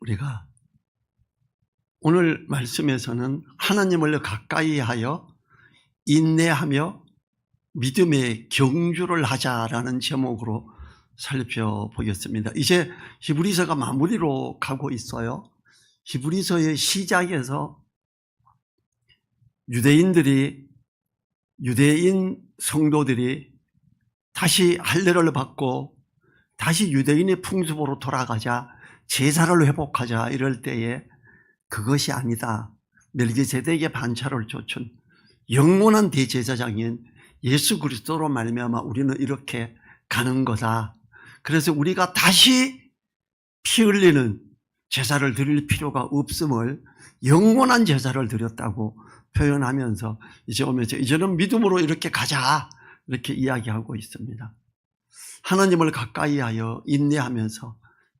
우리가 오늘 말씀에서는 하나님을 가까이 하여 인내하며 믿음의 경주를 하자라는 제목으로 살펴보겠습니다. 이제 히브리서가 마무리로 가고 있어요. 히브리서의 시작에서 유대인 성도들이 다시 할례를 받고 다시 유대인의 풍습으로 돌아가자, 제사를 회복하자 이럴 때에 그것이 아니다. 멜기세덱의 반차를 좇은 영원한 대제사장인 예수 그리스도로 말미암아 우리는 이렇게 가는 거다. 그래서 우리가 다시 피 흘리는 제사를 드릴 필요가 없음을 영원한 제사를 드렸다고 표현하면서 이제는 믿음으로 이렇게 가자 이렇게 이야기하고 있습니다. 하나님을 가까이 하여 인내하면서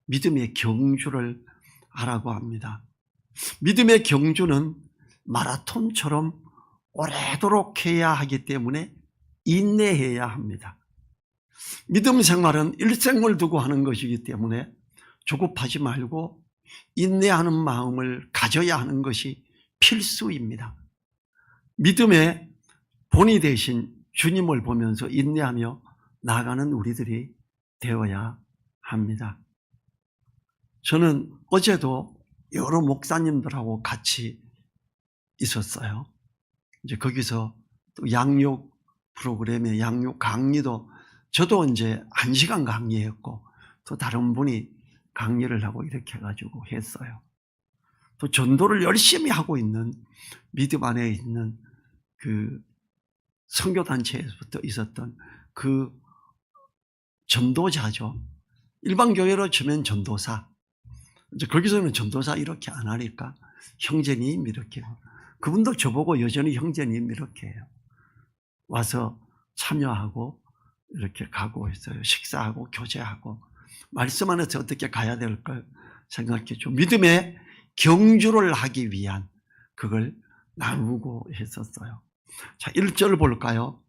믿음의 경주를 하라고 합니다. 믿음의 경주는 마라톤처럼 오래도록 해야 하기 때문에 인내해야 합니다. 믿음 생활은 일생을 두고 하는 것이기 때문에 조급하지 말고 인내하는 마음을 가져야 하는 것이 필수입니다. 믿음의 본이 되신 주님을 보면서 인내하며 나아가는 우리들이 되어야 합니다. 저는 어제도 여러 목사님들하고 같이 있었어요. 이제 거기서 또 양육 프로그램에 양육 강의도 저도 이제 1시간 강의했고 또 다른 분이 강의를 하고 이렇게 해가지고 했어요. 또 전도를 열심히 하고 있는 믿음 안에 있는 그 선교단체에서부터 있었던 그 전도자죠. 일반 교회로 치면 전도사. 이제 거기서는 전도사 이렇게 안 하니까 형제님 이렇게 해요. 그분도 저보고 여전히 형제님 이렇게 해요. 와서 참여하고 이렇게 가고 있어요. 식사하고 교제하고 말씀 안에서 어떻게 가야 될 걸 생각했죠. 믿음의 경주를 하기 위한 그걸 나누고 했었어요. 자, 1절 볼까요?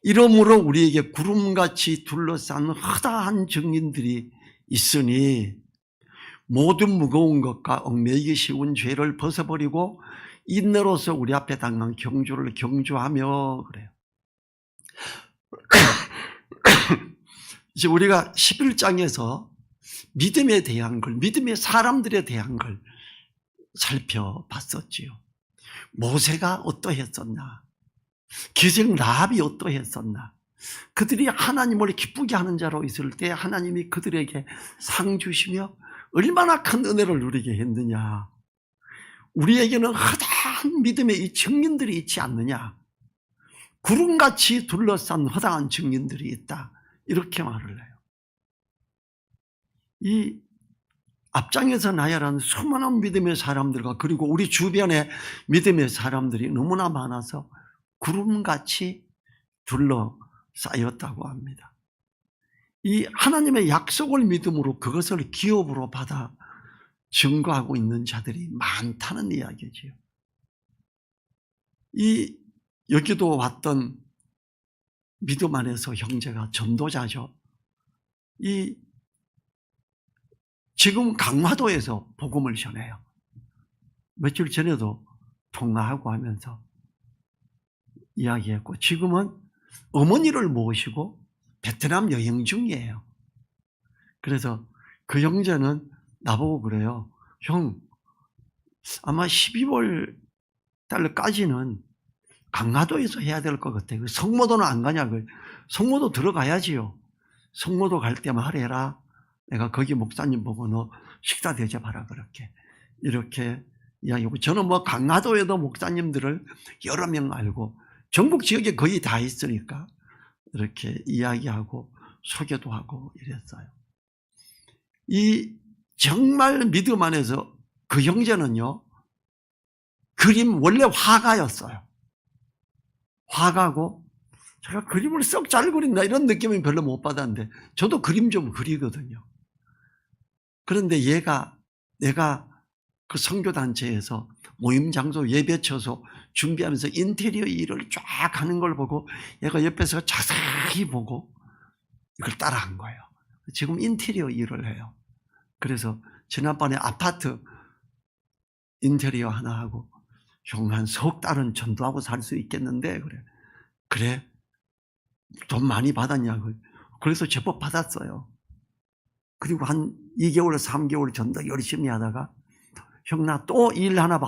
이러므로 우리에게 구름같이 둘러싼 허다한 증인들이 있으니 모든 무거운 것과 얽매이기 쉬운 죄를 벗어버리고 인내로서 우리 앞에 당한 경주를 경주하며 그래요. 이제 우리가 11장에서 믿음에 대한 걸, 믿음의 사람들에 대한 걸 살펴봤었지요. 모세가 어떠했었나? 기생 라합이 어떠했었나? 그들이 하나님을 기쁘게 하는 자로 있을 때 하나님이 그들에게 상 주시며 얼마나 큰 은혜를 누리게 했느냐? 우리에게는 허다한 믿음의 이 증인들이 있지 않느냐? 구름같이 둘러싼 허다한 증인들이 있다. 이렇게 말을 해요. 이 앞장에서 나열한 수많은 믿음의 사람들과 그리고 우리 주변에 믿음의 사람들이 너무나 많아서 구름같이 둘러싸였다고 합니다. 이 하나님의 약속을 믿음으로 그것을 기업으로 받아 증거하고 있는 자들이 많다는 이야기지요. 여기도 왔던 믿음 안에서 형제가 전도자죠. 지금 강화도에서 복음을 전해요. 며칠 전에도 통화하고 하면서 이야기했고 지금은 어머니를 모시고 베트남 여행 중이에요. 그래서 그 형제는 나보고 그래요. 형, 아마 12월 달까지는 강화도에서 해야 될 것 같아요. 성모도는 안 가냐고요. 성모도 들어가야지요. 성모도 갈 때 말해라. 내가 거기 목사님 보고 너 식사 대접하라 그렇게 이렇게 이야기하고 저는 뭐 강화도에도 목사님들을 여러 명 알고 전국 지역에 거의 다 있으니까 이렇게 이야기하고 소개도 하고 이랬어요. 정말 믿음 안에서 그 형제는요, 원래 화가였어요. 화가고 제가 그림을 썩 잘 그린다 이런 느낌은 별로 못 받았는데 저도 그림 좀 그리거든요. 그런데 내가 그 선교단체에서 모임 장소 예배처소 준비하면서 인테리어 일을 쫙 하는 걸 보고 얘가 옆에서 자세히 보고 이걸 따라한 거예요. 지금 인테리어 일을 해요. 그래서 지난번에 아파트 인테리어 하나 하고 형 한 석 달은 전도하고 살 수 있겠는데 그래 돈 많이 받았냐고. 그래서 제법 받았어요. 그리고 한 2개월 3개월 전도 열심히 하다가 형 나 또 일 하나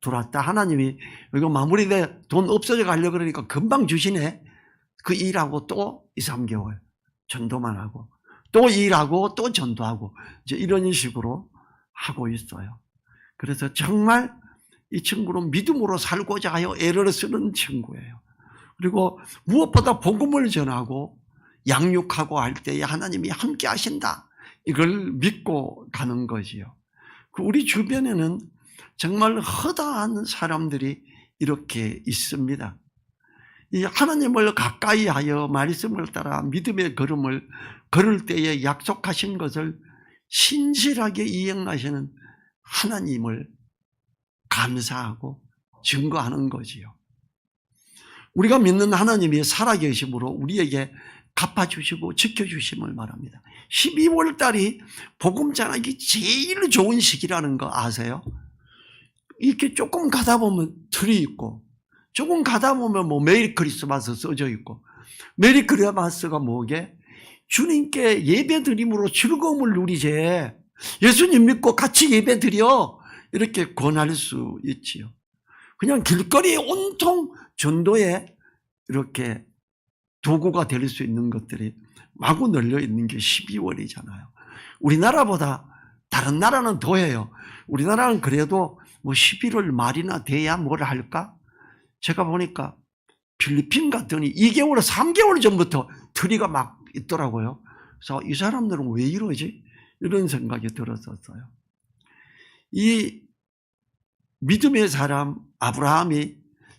들어왔다. 하나님이 이거 마무리돼 돈 없어져 가려고 그러니까 금방 주시네. 그 일하고 또 2, 3개월 전도만 하고 또 일하고 또 전도하고 이제 이런 식으로 하고 있어요. 그래서 정말 이 친구는 믿음으로 살고자 하여 애를 쓰는 친구예요. 그리고 무엇보다 복음을 전하고 양육하고 할 때에 하나님이 함께 하신다. 이걸 믿고 가는 거지요. 우리 주변에는 정말 허다한 사람들이 이렇게 있습니다. 이 하나님을 가까이 하여 말씀을 따라 믿음의 걸음을 걸을 때에 약속하신 것을 신실하게 이행하시는 하나님을 감사하고 증거하는 거지요. 우리가 믿는 하나님이 살아계심으로 우리에게 갚아주시고 지켜주심을 말합니다. 12월 달이 복음 전하기 제일 좋은 시기라는 거 아세요? 이렇게 조금 가다 보면 틀이 있고 조금 가다 보면 뭐 메리 크리스마스 써져 있고, 메리 크리스마스가 뭐게? 주님께 예배 드림으로 즐거움을 누리제. 예수님 믿고 같이 예배 드려. 이렇게 권할 수 있지요. 그냥 길거리에 온통 전도에 이렇게 도구가 될 수 있는 것들이 마구 널려 있는 게 12월이잖아요. 우리나라보다 다른 나라는 더해요. 우리나라는 그래도 뭐 11월 말이나 돼야 뭘 할까? 제가 보니까 필리핀 갔더니 2개월, 3개월 전부터 트리가 막 있더라고요. 그래서 이 사람들은 왜 이러지? 이런 생각이 들었었어요. 이 믿음의 사람 아브라함이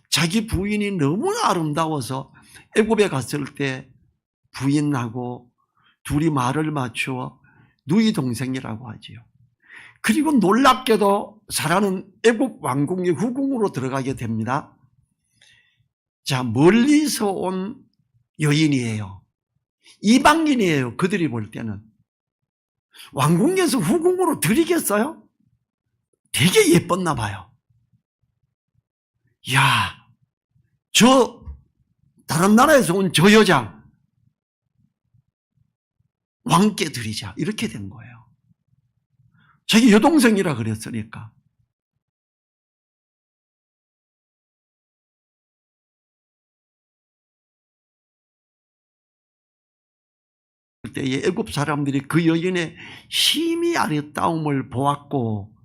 자기 부인이 너무나 아름다워서 애굽에 갔을 때 부인하고 둘이 말을 맞추어 누이 동생이라고 하지요. 그리고 놀랍게도 사라는 애굽 왕궁의 후궁으로 들어가게 됩니다. 자, 멀리서 온 여인이에요. 이방인이에요. 그들이 볼 때는. 왕궁에서 후궁으로 들이겠어요? 되게 예뻤나 봐요. 야, 다른 나라에서 온 저 여자 왕께 드리자. 이렇게 된 거예요. 자기 여동생이라 그랬으니까. 그때의 애굽 사람들이 그 여인의 심히 아름다움을 보았고,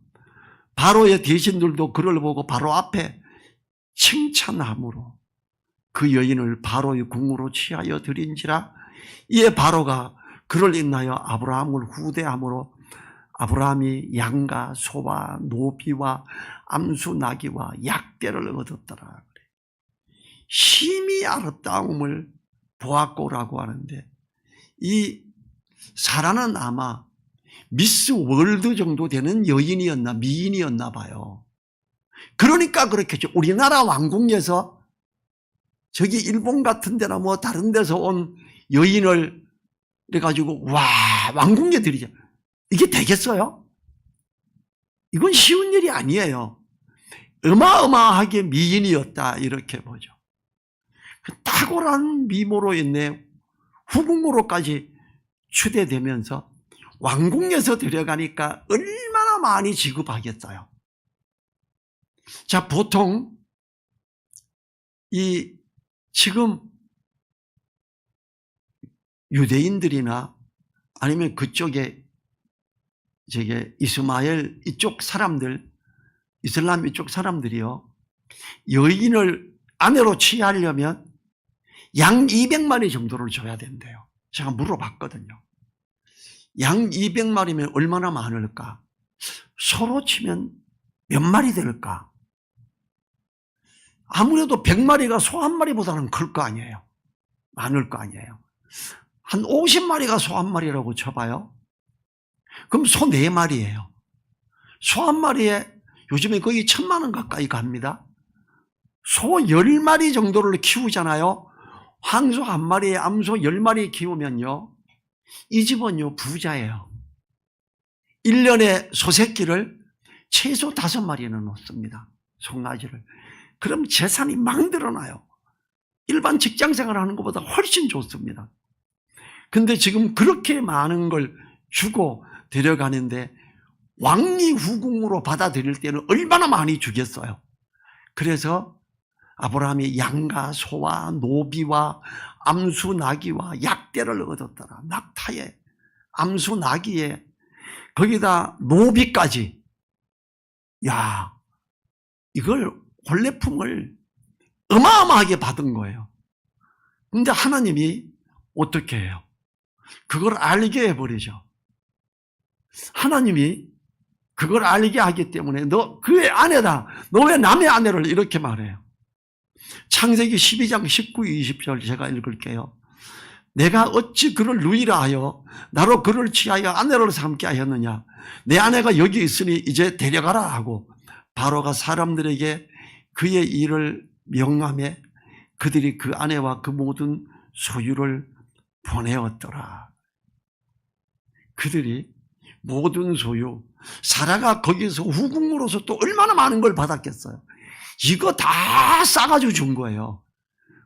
바로의 대신들도 그를 보고 바로 앞에 칭찬함으로 그 여인을 바로의 궁으로 취하여 드린지라. 이에 바로가 그를 인하여 아브라함을 후대함으로 아브라함이 양과 소와 노비와 암수 나귀와 약대를 얻었더라. 심히 아름다움을 보았고라고 하는데, 이 사라는 아마 미스 월드 정도 되는 여인이었나 미인이었나 봐요. 그러니까 그렇겠죠. 우리나라 왕궁에서 저기 일본 같은 데나 뭐 다른 데서 온 여인을 그래가지고 와 왕궁에 들이자. 이게 되겠어요? 이건 쉬운 일이 아니에요. 어마어마하게 미인이었다 이렇게 보죠. 그 탁월한 미모로 인해 후궁으로까지 추대되면서 왕궁에서 들어가니까 얼마나 많이 지급하겠어요. 자, 보통 지금 유대인들이나 아니면 그쪽에 이스마엘 이쪽 사람들, 이슬람 이쪽 사람들이요, 여인을 아내로 취하려면 양 200마리 정도를 줘야 된대요. 제가 물어봤거든요. 양 200마리면 얼마나 많을까? 서로 치면 몇 마리 될까? 아무래도 100마리가 소 한 마리보다는 클 거 아니에요. 많을 거 아니에요. 한 50마리가 소 한 마리라고 쳐봐요. 그럼 소 4마리예요. 소 한 마리에 요즘에 거의 1000만 원 가까이 갑니다. 소 10마리 정도를 키우잖아요. 황소 한 마리에 암소 10마리 키우면요, 이 집은요 부자예요. 1년에 소새끼를 최소 5마리는 놓습니다. 송아지를. 그럼 재산이 막 늘어나요. 일반 직장생활 하는 것보다 훨씬 좋습니다. 근데 지금 그렇게 많은 걸 주고 데려가는데 왕이 후궁으로 받아들일 때는 얼마나 많이 주겠어요. 그래서 아브라함이 양과 소와 노비와 암수 나귀와 약대를 얻었더라. 낙타에 암수 나귀에 거기다 노비까지. 야, 이걸 혼례품을 어마어마하게 받은 거예요. 근데 하나님이 어떻게 해요? 그걸 알게 해버리죠. 하나님이 그걸 알게 하기 때문에 너 그의 아내다. 너 왜 남의 아내를 이렇게 말해요? 창세기 12장 19, 20절 제가 읽을게요. 내가 어찌 그를 누이라 하여 나로 그를 취하여 아내를 삼게 하였느냐. 내 아내가 여기 있으니 이제 데려가라 하고 바로가 사람들에게 그의 일을 명함에 그들이 그 아내와 그 모든 소유를 보내었더라. 그들이 모든 소유, 사라가 거기서 후궁으로서 또 얼마나 많은 걸 받았겠어요. 이거 다 싸가지고 준 거예요.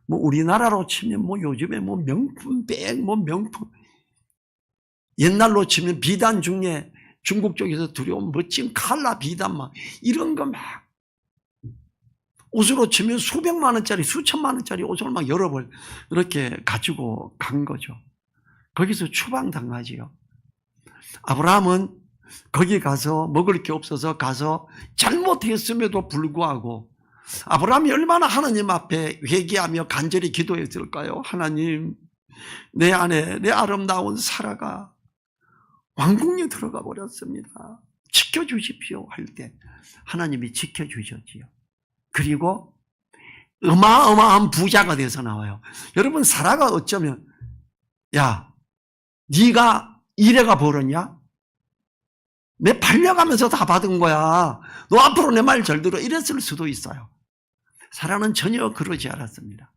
뭐 우리나라로 치면 뭐 요즘에 뭐 명품백, 뭐 명품, 옛날로 치면 비단 중에 중국 쪽에서 들여온 멋진 칼라 비단 막 이런 거 막, 옷으로 치면 수백만 원짜리, 수천만 원짜리 옷을 막 여러 벌 이렇게 가지고 간 거죠. 거기서 추방당하지요. 아브라함은 거기 가서 먹을 게 없어서 가서 잘못했음에도 불구하고 아브라함이 얼마나 하나님 앞에 회개하며 간절히 기도했을까요? 하나님, 내 아내, 내 아름다운 사라가 왕궁에 들어가 버렸습니다. 지켜주십시오 할 때 하나님이 지켜주셨지요. 그리고 어마어마한 부자가 돼서 나와요. 여러분, 사라가 어쩌면 야, 네가 이래가 벌었냐? 내 팔려가면서 다 받은 거야. 너 앞으로 내 말 잘 들어. 이랬을 수도 있어요. 사라는 전혀 그러지 않았습니다.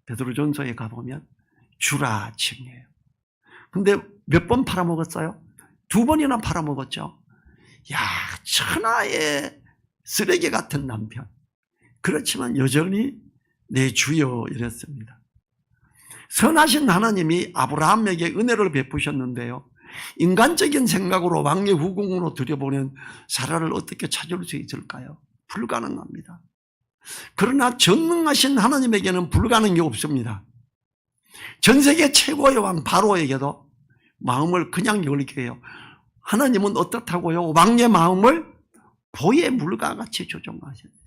베드로전서에 가보면 주라 칭해요. 근데 몇 번 팔아먹었어요? 2번이나 팔아먹었죠. 야, 천하의 쓰레기 같은 남편. 그렇지만 여전히 내 주여 이랬습니다. 선하신 하나님이 아브라함에게 은혜를 베푸셨는데요. 인간적인 생각으로 왕의 후궁으로 들여보낸 사라를 어떻게 찾을 수 있을까요? 불가능합니다. 그러나 전능하신 하나님에게는 불가능이 없습니다. 전 세계 최고의 왕 바로에게도 마음을 그냥 열게 해요. 하나님은 어떻다고요? 왕의 마음을 보의 물과 같이 조종하십니다.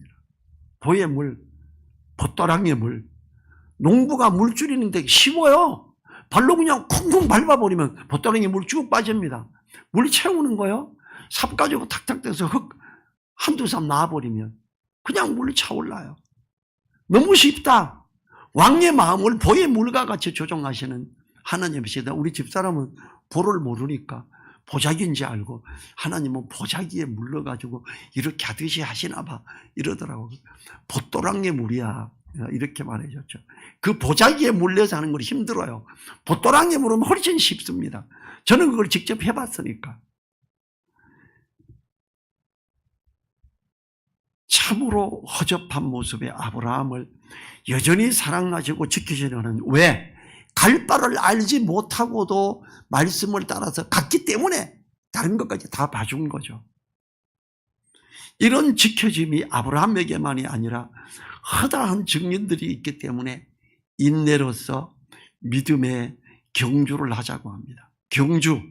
보의 물, 봇도랑의 물. 농부가 물 줄이는데 쉬워요. 발로 그냥 쿵쿵 밟아버리면 봇도랑에 물 쭉 빠집니다. 물 채우는 거요. 삽 가지고 탁탁 떼서 흙 한두 삽 놔버리면 그냥 물 차올라요. 너무 쉽다. 왕의 마음을 보의 물과 같이 조종하시는 하나님이시다. 우리 집사람은 보를 모르니까 보자기인지 알고 하나님은 보자기에 물러가지고 이렇게 하듯이 하시나 봐 이러더라고요. 봇도랑의 물이야 이렇게 말해줬죠. 그 보자기에 물려서 하는 건 힘들어요. 봇도랑에 물으면 훨씬 쉽습니다. 저는 그걸 직접 해봤으니까. 참으로 허접한 모습의 아브라함을 여전히 사랑하시고 지키시려는, 왜? 갈 바를 알지 못하고도 말씀을 따라서 갔기 때문에 다른 것까지 다 봐준 거죠. 이런 지켜짐이 아브라함에게만이 아니라 허다한 증인들이 있기 때문에 인내로서 믿음의 경주를 하자고 합니다. 경주,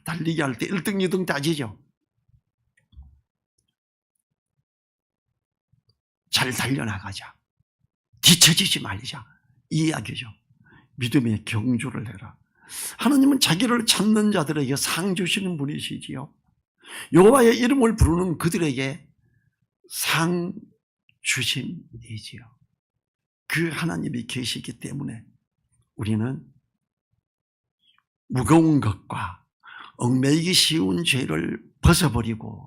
달리기 할 때 1등, 2등 따지죠. 잘 달려나가자. 뒤처지지 말자. 이 이야기죠. 믿음의 경주를 해라. 하나님은 자기를 찾는 자들에게 상 주시는 분이시지요. 여호와의 이름을 부르는 그들에게 상 주심이지요. 그 하나님이 계시기 때문에 우리는 무거운 것과 얽매이기 쉬운 죄를 벗어버리세요.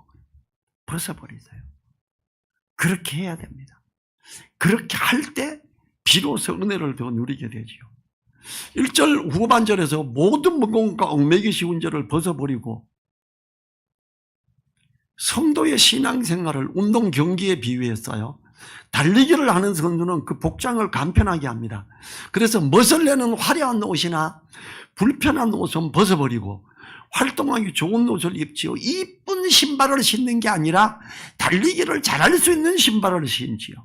그렇게 해야 됩니다. 그렇게 할 때 비로소 은혜를 더 누리게 되지요. 1절 후반절에서 모든 무거움과 얽매이기 쉬운 죄를 벗어버리고 성도의 신앙생활을 운동 경기에 비유했어요. 달리기를 하는 선수는 그 복장을 간편하게 합니다. 그래서 멋을 내는 화려한 옷이나 불편한 옷은 벗어버리고 활동하기 좋은 옷을 입지요. 이쁜 신발을 신는 게 아니라 달리기를 잘할 수 있는 신발을 신지요.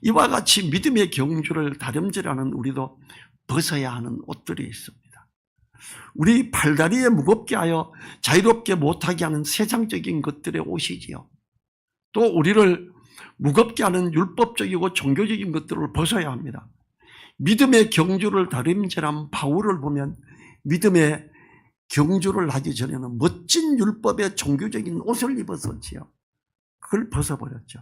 이와 같이 믿음의 경주를 다름질하는 우리도 벗어야 하는 옷들이 있습니다. 우리 팔다리에 무겁게 하여 자유롭게 못하게 하는 세상적인 것들의 옷이지요. 또 우리를 무겁게 하는 율법적이고 종교적인 것들을 벗어야 합니다. 믿음의 경주를 다름질한 바울을 보면 믿음의 경주를 하기 전에는 멋진 율법의 종교적인 옷을 입었었지요. 그걸 벗어버렸죠.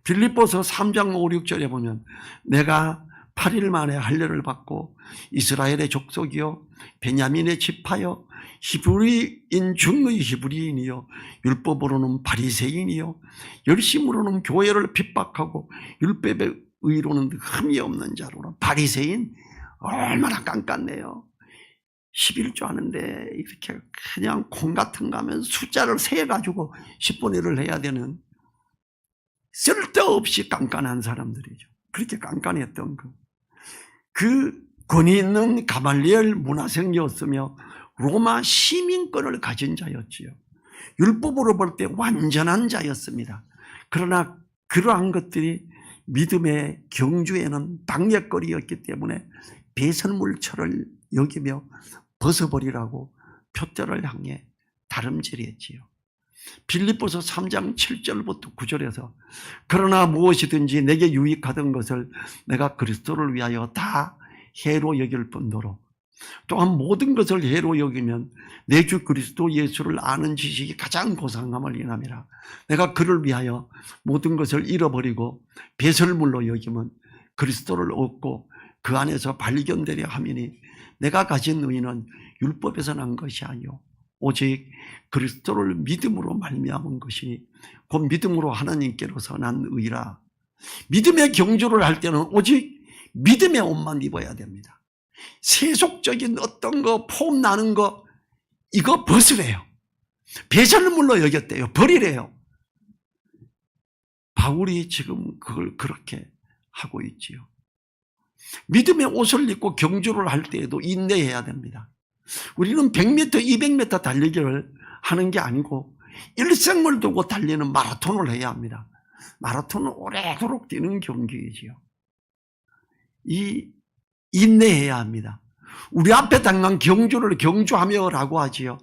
빌립보서 3장 5, 6절에 보면 내가 8일 만에 할례를 받고 이스라엘의 족속이요 베냐민의 지파요 히브리인 중의 히브리인이요 율법으로는 바리새인이요 열심으로는 교회를 핍박하고 율법의 의로는 흠이 없는 자로는 바리새인 얼마나 깐깐해요. 11조 하는데 이렇게 그냥 콩 같은 거 하면 숫자를 세가지고 10분의 1을 해야 되는 쓸데없이 깐깐한 사람들이죠. 그렇게 깐깐했던 그 권위 있는 가말리엘 문화생이었으며 로마 시민권을 가진 자였지요. 율법으로 볼 때 완전한 자였습니다. 그러나 그러한 것들이 믿음의 경주에는 방해거리였기 때문에 배설물처를 여기며 벗어버리라고 표대를 향해 다름질했지요. 빌립보서 3장 7절부터 9절에서 그러나 무엇이든지 내게 유익하던 것을 내가 그리스도를 위하여 다 해로 여길 뿐더러 또한 모든 것을 해로 여기면 내 주 그리스도 예수를 아는 지식이 가장 고상함을 인함이라. 내가 그를 위하여 모든 것을 잃어버리고 배설물로 여기면 그리스도를 얻고 그 안에서 발견되려 함이니 내가 가진 의는 율법에서 난 것이 아니요 오직 그리스도를 믿음으로 말미암은 것이니 곧 믿음으로 하나님께로서 난 의라. 믿음의 경주를 할 때는 오직 믿음의 옷만 입어야 됩니다. 세속적인 어떤 거 폼 나는 거 이거 벗으래요. 배설물로 여겼대요. 버리래요. 바울이 지금 그걸 그렇게 하고 있지요. 믿음의 옷을 입고 경주를 할 때에도 인내해야 됩니다. 우리는 100m, 200m 달리기를 하는 게 아니고 일생을 두고 달리는 마라톤을 해야 합니다. 마라톤은 오래도록 뛰는 경기이지요. 인내해야 합니다. 우리 앞에 당한 경주를 경주하며라고 하지요.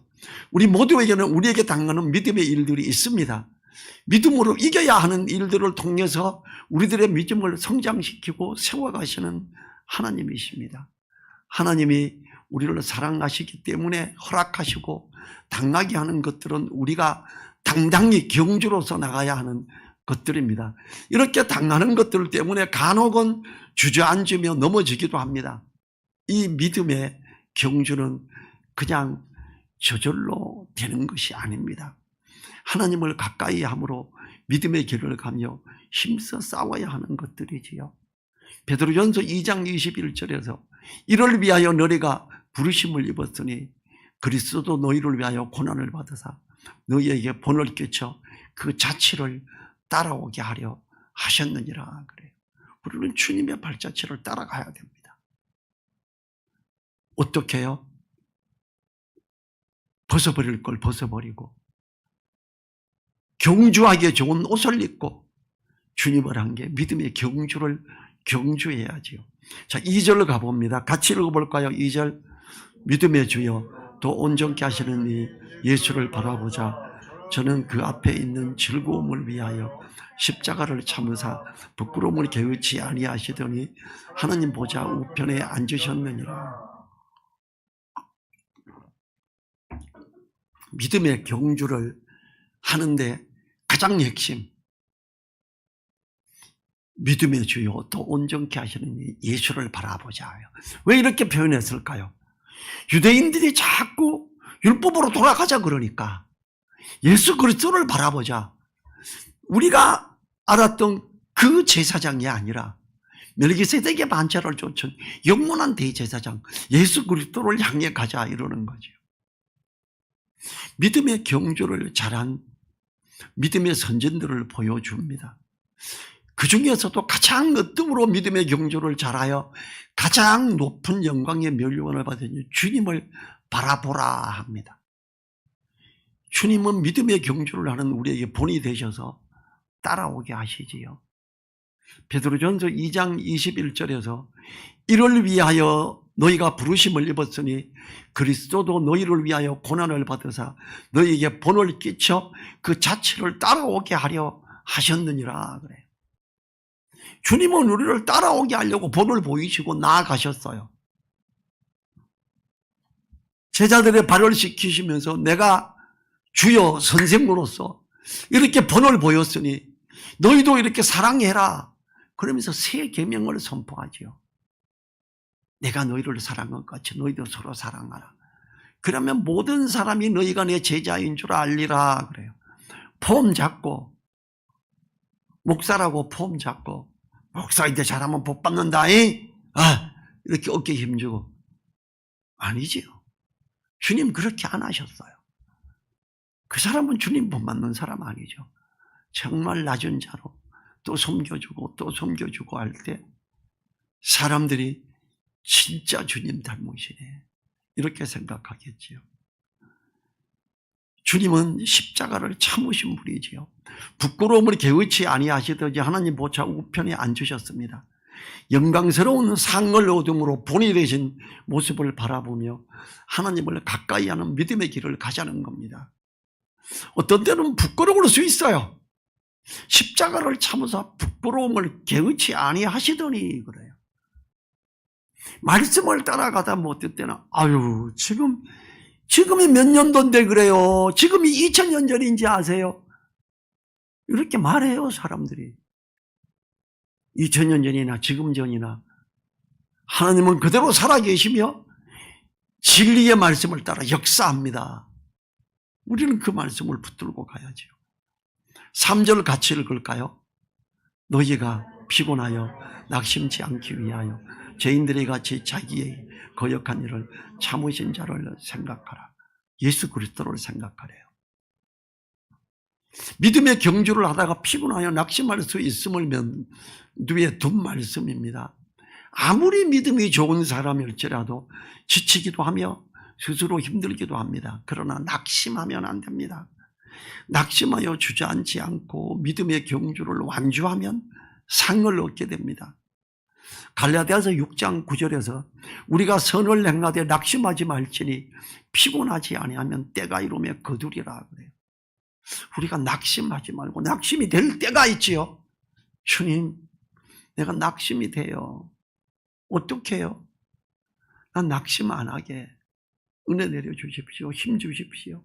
우리 모두에게는 우리에게 당하는 믿음의 일들이 있습니다. 믿음으로 이겨야 하는 일들을 통해서 우리들의 믿음을 성장시키고 세워가시는 하나님이십니다. 하나님이 우리를 사랑하시기 때문에 허락하시고 당하게 하는 것들은 우리가 당당히 경주로서 나가야 하는 것들입니다. 이렇게 당하는 것들 때문에 간혹은 주저앉으며 넘어지기도 합니다. 이 믿음의 경주는 그냥 저절로 되는 것이 아닙니다. 하나님을 가까이 함으로 믿음의 길을 가며 힘써 싸워야 하는 것들이지요. 베드로전서 2장 21절에서 이를 위하여 너희가 부르심을 입었으니 그리스도도 너희를 위하여 고난을 받으사 너희에게 본을 끼쳐 그 자취를 따라오게 하려 하셨느니라 그래요. 우리는 주님의 발자취를 따라가야 됩니다. 어떻게 해요? 벗어버릴 걸 벗어버리고 경주하기에 좋은 옷을 입고 주님을 한 게 믿음의 경주를 경주해야지요. 자, 2절 가봅니다. 같이 읽어볼까요? 2절 믿음의 주여 또 온전케 하시는 이 예수를 바라보자. 저는 그 앞에 있는 즐거움을 위하여 십자가를 참으사 부끄러움을 개의치 아니하시더니 하나님 보좌 우편에 앉으셨느니라. 믿음의 경주를 하는데 가장 핵심 믿음의 주요 또 온전케 하시는 예수를 바라보자. 왜 이렇게 표현했을까요? 유대인들이 자꾸 율법으로 돌아가자 그러니까 예수 그리스도를 바라보자. 우리가 알았던 그 제사장이 아니라 멜기세덱의 반차를 쫓은 영원한 대제사장 예수 그리스도를 향해 가자 이러는 거죠. 믿음의 경주를 잘한 믿음의 선전들을 보여줍니다. 그 중에서도 가장 으뜸으로 믿음의 경주를 잘하여 가장 높은 영광의 멸류관을 받은 주님을 바라보라 합니다. 주님은 믿음의 경주를 하는 우리에게 본이 되셔서 따라오게 하시지요. 베드로전서 2장 21절에서 이를 위하여 너희가 부르심을 입었으니 그리스도도 너희를 위하여 고난을 받으사 너희에게 본을 끼쳐 그 자체를 따라오게 하려 하셨느니라 그래요. 주님은 우리를 따라오게 하려고 본을 보이시고 나아가셨어요. 제자들의 발을 씻기시면서 내가 주여 선생으로서 이렇게 본을 보였으니 너희도 이렇게 사랑해라. 그러면서 새 계명을 선포하지요. 내가 너희를 사랑한 것 같이 너희도 서로 사랑하라. 그러면 모든 사람이 너희가 내 제자인 줄 알리라 그래요. 폼 잡고 목사라고 폼 잡고 목사 이제 잘하면 복 받는다. 이렇게 어깨 힘주고 아니지요. 주님 그렇게 안 하셨어요. 그 사람은 주님 복 받는 사람 아니죠. 정말 낮은 자로 또 섬겨주고 또 섬겨주고 할 때 사람들이 진짜 주님 닮으시네 이렇게 생각하겠지요. 주님은 십자가를 참으신 분이지요. 부끄러움을 개의치 아니하시더니 하나님 보좌 우편에 앉으셨습니다. 영광스러운 상을 얻음으로 본이 되신 모습을 바라보며 하나님을 가까이 하는 믿음의 길을 가자는 겁니다. 어떤 때는 부끄러울 수 있어요. 십자가를 참으사 부끄러움을 개의치 아니하시더니 그래요. 말씀을 따라가다 못할 때는 아유 지금이 몇 년도인데 그래요. 지금이 2000년 전인지 아세요? 이렇게 말해요 사람들이. 2000년 전이나 지금 전이나 하나님은 그대로 살아계시며 진리의 말씀을 따라 역사합니다. 우리는 그 말씀을 붙들고 가야죠. 3절 같이 읽을까요? 너희가 피곤하여 낙심치 않기 위하여 죄인들이 같이 자기의 거역한 일을 참으신 자를 생각하라. 예수 그리스도를 생각하래요. 믿음의 경주를 하다가 피곤하여 낙심할 수 있음을 면두에 둔 말씀입니다. 아무리 믿음이 좋은 사람일지라도 지치기도 하며 스스로 힘들기도 합니다. 그러나 낙심하면 안 됩니다. 낙심하여 주저앉지 않고 믿음의 경주를 완주하면 상을 얻게 됩니다. 갈라디아서 6장 9절에서 우리가 선을 행하되 낙심하지 말지니 피곤하지 아니하면 때가 이르면 거두리라 그래요. 우리가 낙심하지 말고 낙심이 될 때가 있지요. 주님 내가 낙심이 돼요. 어떻게 해요? 난 낙심 안 하게 은혜 내려주십시오. 힘 주십시오.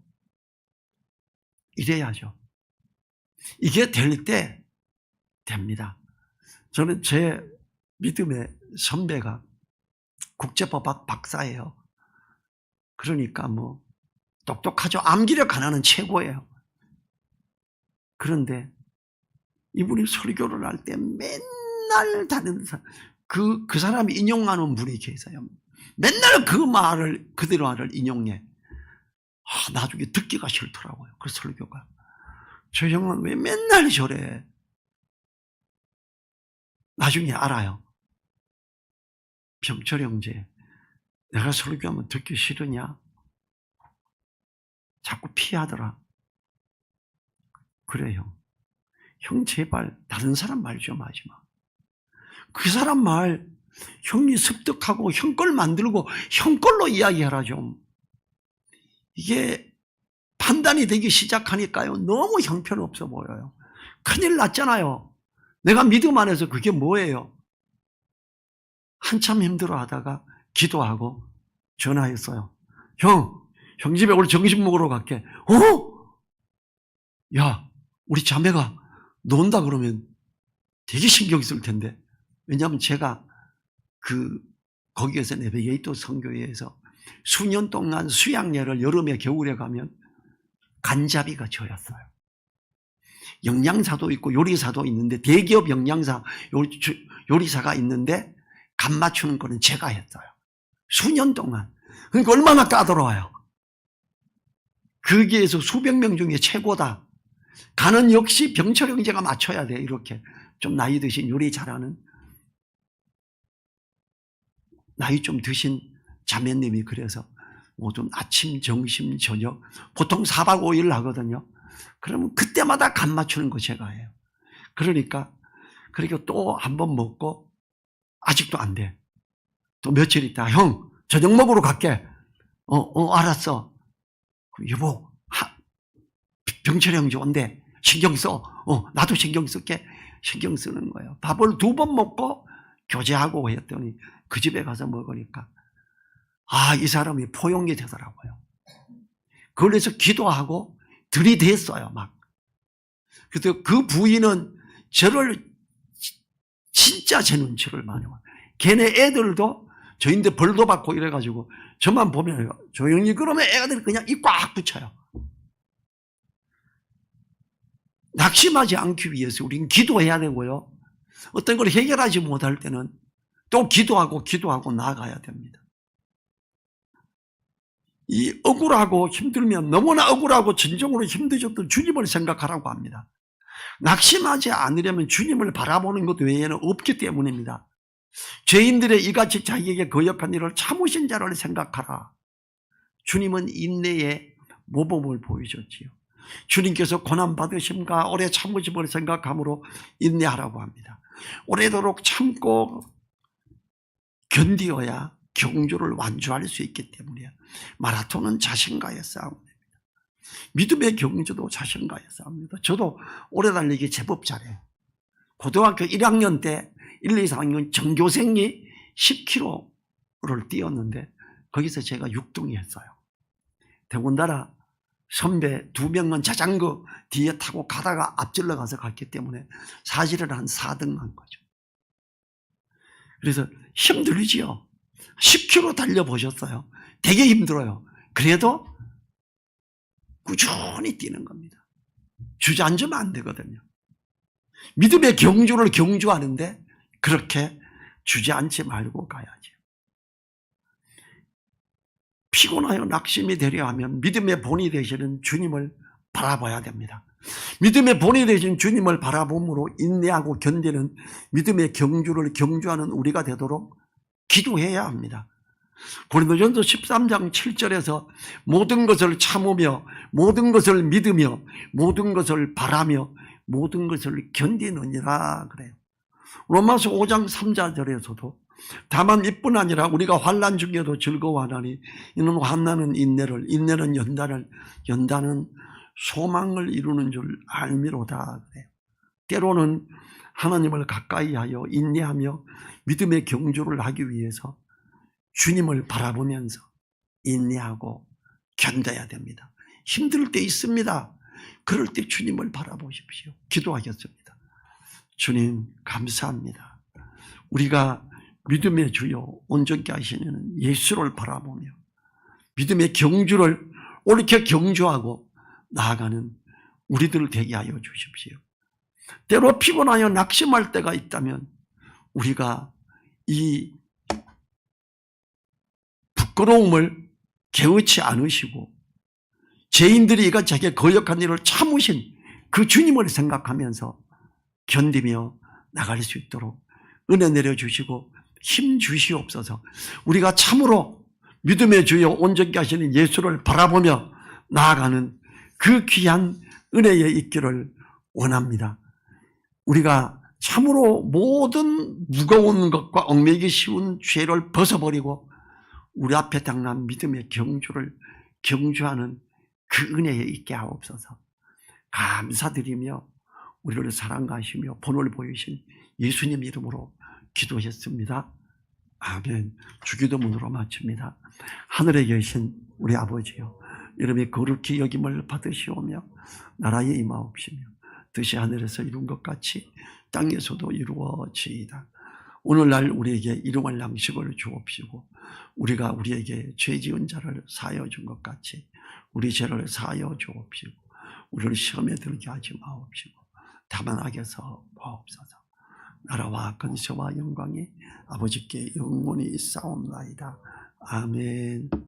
이래야죠. 이게 될 때 됩니다. 저는 제 믿음의 선배가 국제법학 박사예요. 그러니까 똑똑하죠. 암기력 하나는 최고예요. 그런데 이분이 설교를 할 때 맨날 다른 사람, 그 사람이 인용하는 분이 계세요. 맨날 그대로 말을 인용해. 나중에 듣기가 싫더라고요. 그 설교가. 저 형은 왜 맨날 저래? 나중에 알아요. 병철 형제, 내가 설교하면 듣기 싫으냐? 자꾸 피하더라. 그래 형 제발 다른 사람 말 좀 하지 마. 그 사람 말 형이 습득하고 형 걸 만들고 형 걸로 이야기하라 좀. 이게 판단이 되기 시작하니까요 너무 형편없어 보여요. 큰일 났잖아요. 내가 믿음 안에서 그게 뭐예요? 한참 힘들어 하다가 기도하고 전화했어요. 형 집에 오늘 점심 먹으러 갈게. 야, 우리 자매가 논다 그러면 되게 신경 쓸 텐데. 왜냐하면 제가 거기에서 내비게이터 선교회에서 수년 동안 수양례를 여름에 겨울에 가면 간잡이가 저였어요. 영양사도 있고 요리사도 있는데 대기업 영양사 요리사가 있는데 간 맞추는 거는 제가 했어요. 수년 동안. 그러니까 얼마나 까다로워요. 거기에서 수백 명 중에 최고다. 간은 역시 병철 형제가 맞춰야 돼. 이렇게 좀 나이 드신 요리 잘하는 나이 좀 드신 자매님이 그래서 모든 아침, 점심, 저녁 보통 4박 5일 하거든요. 그러면 그때마다 간 맞추는 거 제가 해요. 그러니까 또 한 번 먹고 아직도 안 돼. 또 며칠 있다 형 저녁 먹으러 갈게. 알았어. 여보 병철 형제 온대. 신경 써. 나도 신경 쓸게. 신경 쓰는 거예요. 밥을 2번 먹고 교제하고 했더니 그 집에 가서 먹으니까 이 사람이 포용이 되더라고요. 그래서 기도하고 들이댔어요. 막. 그래서 그 부인은 저를 진짜 제 눈치를 많이 봐요. 걔네 애들도 저인데 벌도 받고 이래가지고 저만 보면 조용히 그러면 애들이 그냥 입 꽉 붙여요. 낙심하지 않기 위해서 우리는 기도해야 되고요. 어떤 걸 해결하지 못할 때는 또 기도하고 나아가야 됩니다. 이 억울하고 힘들면 너무나 억울하고 진정으로 힘드셨던 주님을 생각하라고 합니다. 낙심하지 않으려면 주님을 바라보는 것 외에는 없기 때문입니다. 죄인들의 이같이 자기에게 거역한 일을 참으신 자를 생각하라. 주님은 인내의 모범을 보여줬지요. 주님께서 고난받으심과 오래 참으심을 생각함으로 인내하라고 합니다. 오래도록 참고 견디어야 경주를 완주할 수 있기 때문에 마라톤은 자신과의 싸움입니다. 믿음의 경주도 자신과의 싸움입니다. 저도 오래 달리기 제법 잘해요. 고등학교 1학년 때 1, 2, 4학년 전교생이 10km를 뛰었는데 거기서 제가 6등이 했어요. 더군다나 선배 2명은 자전거 뒤에 타고 가다가 앞질러 가서 갔기 때문에 사실은 한 4등 한 거죠. 그래서 힘들지요. 10km 달려보셨어요? 되게 힘들어요. 그래도 꾸준히 뛰는 겁니다. 주저앉으면 안 되거든요. 믿음의 경주를 경주하는데 그렇게 주저앉지 말고 가야죠. 피곤하여 낙심이 되려 하면 믿음의 본이 되시는 주님을 바라봐야 됩니다. 믿음의 본이 되신 주님을 바라봄으로 인내하고 견디는 믿음의 경주를 경주하는 우리가 되도록 기도해야 합니다. 고린도전서 13장 7절에서 모든 것을 참으며 모든 것을 믿으며 모든 것을 바라며 모든 것을 견디느니라 그래요. 로마서 5장 3절에서도 다만 이뿐 아니라 우리가 환난 중에도 즐거워하나니 이는 환난은 인내를 인내는 연단을 연단은 소망을 이루는 줄 알미로다 그래요. 때로는 하나님을 가까이 하여 인내하며 믿음의 경주를 하기 위해서 주님을 바라보면서 인내하고 견뎌야 됩니다. 힘들 때 있습니다. 그럴 때 주님을 바라보십시오. 기도하겠습니다. 주님 감사합니다. 우리가 믿음의 주요 온전케 하시는 예수를 바라보며 믿음의 경주를 옳게 경주하고 나아가는 우리들 되게 하여 주십시오. 때로 피곤하여 낙심할 때가 있다면 우리가 이 부끄러움을 개의치 않으시고 죄인들이 이가 자기의 거역한 일을 참으신 그 주님을 생각하면서 견디며 나갈 수 있도록 은혜 내려주시고 힘 주시옵소서. 우리가 참으로 믿음의 주여 온전케 하시는 예수를 바라보며 나아가는 그 귀한 은혜에 있기를 원합니다. 우리가 참으로 모든 무거운 것과 얽매이기 쉬운 죄를 벗어버리고 우리 앞에 당난 믿음의 경주를 경주하는 그 은혜에 있게 하옵소서. 감사드리며 우리를 사랑하시며 본을 보이신 예수님 이름으로 기도했습니다. 아멘. 주기도문으로 마칩니다. 하늘에 계신 우리 아버지여, 이름이 거룩히 여김을 받으시오며 나라에 임하옵시며 뜻이 하늘에서 이룬 것 같이 땅에서도 이루어지이다. 오늘날 우리에게 일용할 양식을 주옵시고 우리가 우리에게 죄 지은 자를 사하여 준 것 같이 우리 죄를 사하여 주옵시고 우리를 시험에 들게 하지 마옵시고 다만 악에서 보옵소서. 나라와 권세와 영광이 아버지께 영원히 있사옵나이다. 아멘.